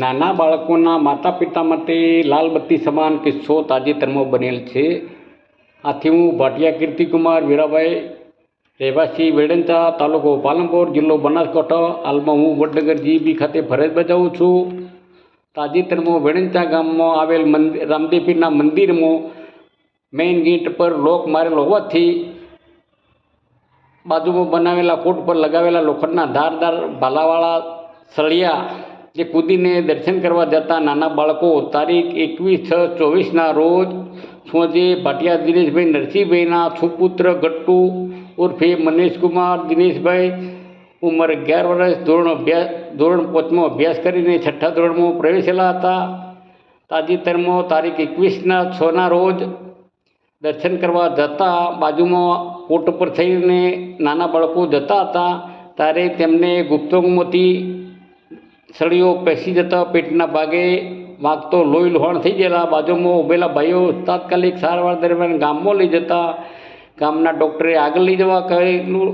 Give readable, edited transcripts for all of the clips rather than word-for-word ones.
નાના બાળકોના માતા પિતા માટે લાલબત્તી સમાન કિસ્સો તાજેતરમાં બનેલ છે. આથી હું ભાટિયા કીર્તિકુમાર વીરાભાઈ, રહેવાસી વેડંચા, તાલુકો પાલનપુર, જિલ્લો બનાસકાંઠા. હાલમાં હું વડનગર જીબી ખાતે ફરજ બજાવું છું. તાજેતરમાં વેડંચા ગામમાં આવેલ રામદેવપીરના મંદિરમાં મેઇન ગેટ પર લોક મારેલ હોવાથી બાજુમાં બનાવેલા કોટ પર લગાવેલા લોખંડના ધારદાર ભાલાવાળા સળિયા જે કૂદીને દર્શન કરવા જતા નાના બાળકો તારીખ 21/6/24ના રોજ સોજે ભાટિયા દિનેશભાઈ નરસિંહભાઈના સુપુત્ર ગટ્ટુ ઉર્ફે મનીષકુમાર દિનેશભાઈ, ઉંમર 11 વર્ષ, ધોરણ 5માં અભ્યાસ કરીને 6થા ધોરણમાં પ્રવેશેલા હતા. તાજેતરમાં તારીખ 21/6ના રોજ દર્શન કરવા જતા બાજુમાં કોટ પર થઈને નાના બાળકો જતા હતા ત્યારે તેમને ગુપ્તોમાંથી સળીઓ પેસી જતા પેટના ભાગે વાગતો લોહી લોહાણ થઈ ગયેલા. બાજુમાં ઊભેલા ભાઈઓ તાત્કાલિક સારવાર દરમિયાન ગામમાં લઈ જતા ગામના ડૉક્ટરે આગળ લઈ જવા કહેલું.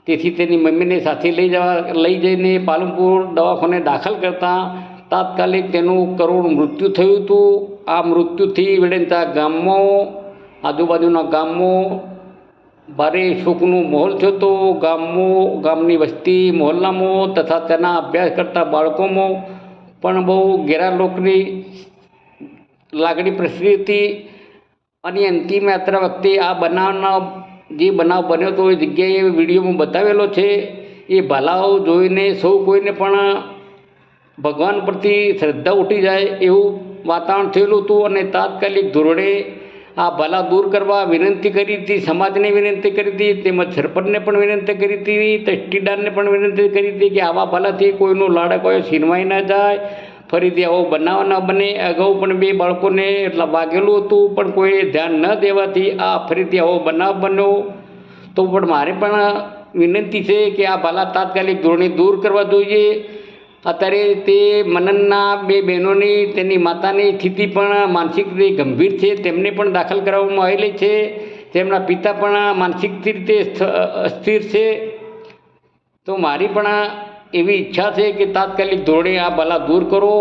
તેથી તેની મમ્મીને સાથે લઈ જઈને પાલનપુર દવાખાને દાખલ કરતા તાત્કાલિક તેનું કરુણ મૃત્યુ થયું હતું. આ મૃત્યુથી વેડંચા ગામમાં, આજુબાજુના ગામમાં ભારે શોકનો માહોલ થયો હતો. ગામની વસ્તી, મહોલ્લામાં તથા તેના અભ્યાસ કરતા બાળકોમાં પણ બહુ ઘેરા લોકની લાગણી પ્રસરી હતી. અને અંતિમ યાત્રા વખતે આ બનાવ બન્યો હતો એ જગ્યાએ વિડીયોમાં બતાવેલો છે. એ ભાલાઓ જોઈને સૌ કોઈને પણ ભગવાન પ્રત્યે શ્રદ્ધા ઉઠી જાય એવું વાતાવરણ થયેલું હતું. અને તાત્કાલિક ધોરણે આ ભાલા દૂર કરવા વિનંતી કરી હતી, સમાજને વિનંતી કરી હતી, તેમજ સરપંચને પણ વિનંતી કરી હતી, તસ્ટીદારને પણ વિનંતી કરી હતી કે આવા ભાલાથી કોઈનું લાડકોયો છીનવાઈ ના જાય, ફરીથી આવો બનાવ ન બને. અગાઉ પણ 2 બાળકોને વાગેલું હતું પણ કોઈએ ધ્યાન ન દેવાથી આ ફરીથી આવો બનાવ બન્યો. તો પણ મારે પણ વિનંતી છે કે આ ભાલા તાત્કાલિક ધોરણે દૂર કરવા જોઈએ. અત્યારે તે મનનના 2 બહેનોની, તેની માતાની સ્થિતિ પણ માનસિક રીતે ગંભીર છે. તેમને પણ દાખલ કરવામાં આવેલી છે. તેમના પિતા પણ માનસિક રીતે અસ્થિર છે. તો મારી પણ એવી ઈચ્છા છે કે તાત્કાલિક ધોરણે આ ભાલા દૂર કરો.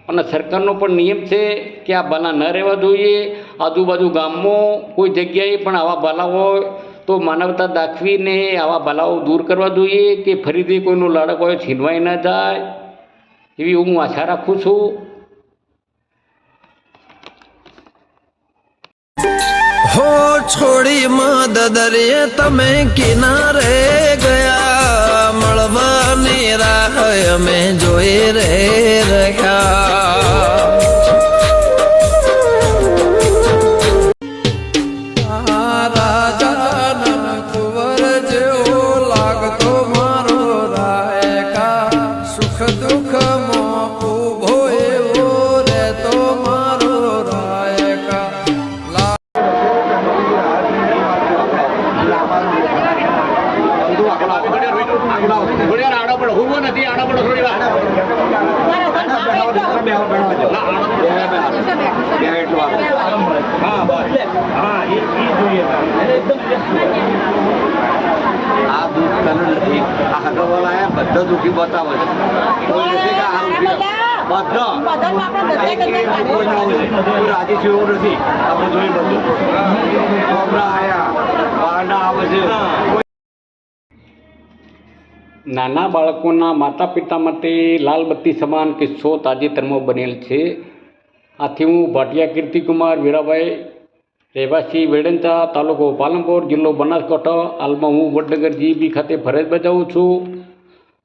અને સરકારનો પણ નિયમ છે કે આ ભાલા ન રહેવા જોઈએ. આજુબાજુ ગામમાં કોઈ જગ્યાએ પણ આવા ભાલા હોય તો માનવતા દાખવીને આવા ભાલાઓ દૂર કરવા જોઈએ કે ફરીથી કોઈનું લાડકોયો છીનવાઈ ન જાય એવી હું આશા રાખું છું. હો છોડી મદદરીએ તમે કિનારે ગયા, મળવાની રાહ અમે જોઈ રહ્યા. આ દુઃખ તને નથી, આ હગવાળા બધા દુઃખી બતાવે છે. કોઈ નથી કે આ બધા રાજી છે એવું નથી. આપણે જોઈ બધું આવે છે. નાના બાળકોના માતા પિતા માટે લાલબત્તી સમાન કિસ્સો તાજેતરમાં બનેલ છે. આથી હું ભાટિયા કીર્તિકુમાર વીરાભાઈ, રહેવાસી વેડંચા, તાલુકો પાલનપુર, જિલ્લો બનાસકાંઠા. હાલમાં હું વડનગર જીબી ખાતે ફરજ બજાવું છું.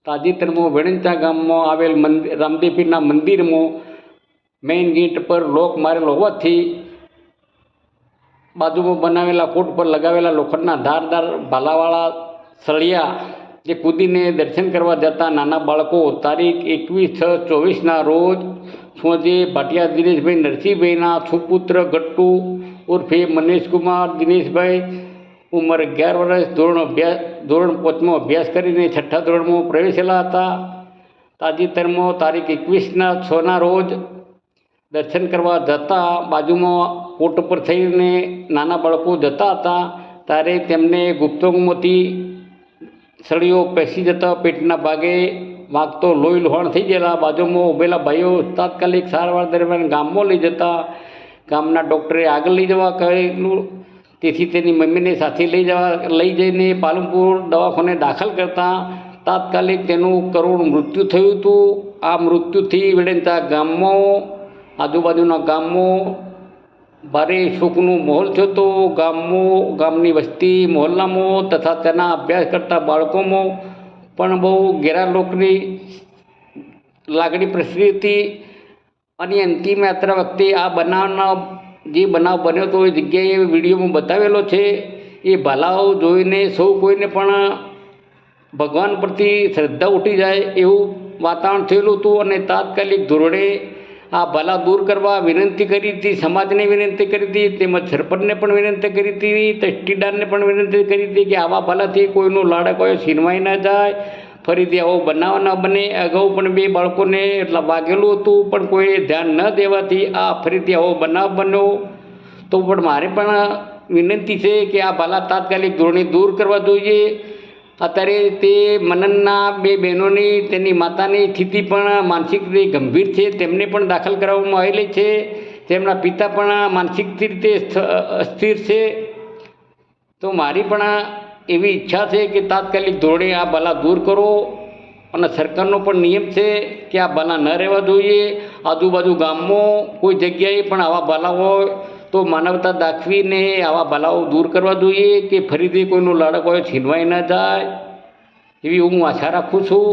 તાજેતરમાં વેડંચા ગામમાં આવેલ રામદેવપીરના મંદિરમાં મેઇન ગેટ પર લોક મારેલ હોવાથી બાજુમાં બનાવેલા કોટ પર લગાવેલા લોખંડના ધારદાર ભાલાવાળા સળિયા જે કૂદીને દર્શન કરવા જતા નાના બાળકો તારીખ 21/6/24ના રોજ સોજે ભાટિયા દિનેશભાઈ નરસિંહભાઈના સુપુત્ર ગટ્ટુ ઉર્ફે મનીષકુમાર દિનેશભાઈ, ઉંમર 11 વર્ષ, ધોરણ 5માં અભ્યાસ કરીને 6થા ધોરણમાં પ્રવેશેલા હતા. તાજેતરમાં તારીખ 21/6ના રોજ દર્શન કરવા જતા બાજુમાં કોટ પર થઈને નાના બાળકો જતા હતા ત્યારે તેમને ગુપ્તોમાંથી સળીઓ પેસી જતા પેટના ભાગે વાગતો લોહી લોહાણ થઈ ગયેલા. બાજુમાં ઊભેલા ભાઈઓ તાત્કાલિક સારવાર દરમિયાન ગામમાં લઈ જતા. ગામના ડૉક્ટરે આગળ લઈ જવા કહેલું, તેથી તેની મમ્મીને સાથે લઈ જઈને પાલનપુર દવાખાને દાખલ કરતા તાત્કાલિક તેનું કરુણ મૃત્યુ થયું હતું. આ મૃત્યુથી વિડંતા ગામમાં, આજુબાજુના ગામમાં ભારે શોકનો માહોલ થયો હતો. ગામની વસ્તી, મહોલ્લામાં તથા તેના અભ્યાસ કરતા બાળકોમાં પણ બહુ ઘેરા લોકની લાગણી પ્રસરી હતી. અને અંતિમ યાત્રા વખતે આ જે બનાવ બન્યો હતો એ જગ્યાએ વિડીયોમાં બતાવેલો છે. એ ભલાઓ જોઈને સૌ કોઈને પણ ભગવાન પ્રત્યે શ્રદ્ધા ઉઠી જાય એવું વાતાવરણ થયેલું હતું. અને તાત્કાલિક ધોરણે આ ભલા દૂર કરવા વિનંતી કરી હતી, સમાજને વિનંતી કરી હતી, તેમજ સરપંચને પણ વિનંતી કરી હતી, તસ્ટીદારને પણ વિનંતી કરી હતી કે આવા ભલાથી કોઈનું લાડકોયો છીનવાઈ ના જાય, ફરીથી આવો બનાવ ન બને. અગાઉ પણ 2 બાળકોને વાગેલું હતું, પણ કોઈએ ધ્યાન ન દેવાથી આ ફરીથી આવો બનાવ બન્યો. તો પણ મારે પણ વિનંતી છે કે આ ભલા તાત્કાલિક ધોરણે દૂર કરવા જોઈએ. અત્યારે તે મનનના 2 બહેનોની, તેની માતાની સ્થિતિ પણ માનસિક રીતે ગંભીર છે. તેમને પણ દાખલ કરવામાં આવેલી છે. તેમના પિતા પણ માનસિક રીતે અસ્થિર છે. તો મારી પણ એવી ઈચ્છા છે કે તાત્કાલિક ધોરણે આ ભલા દૂર કરો. અને સરકારનો પણ નિયમ છે કે આ ભલા ન રહેવા જોઈએ. આજુબાજુ ગામમાં કોઈ જગ્યાએ પણ આવા ભલા હોય તો માનવતા દાખવીને આવા ભલાઓ દૂર કરવા જોઈએ કે ફરીથી કોઈનું લાડકોયો છીનવાઈ ન જાય એવી હું આશા રાખું છું.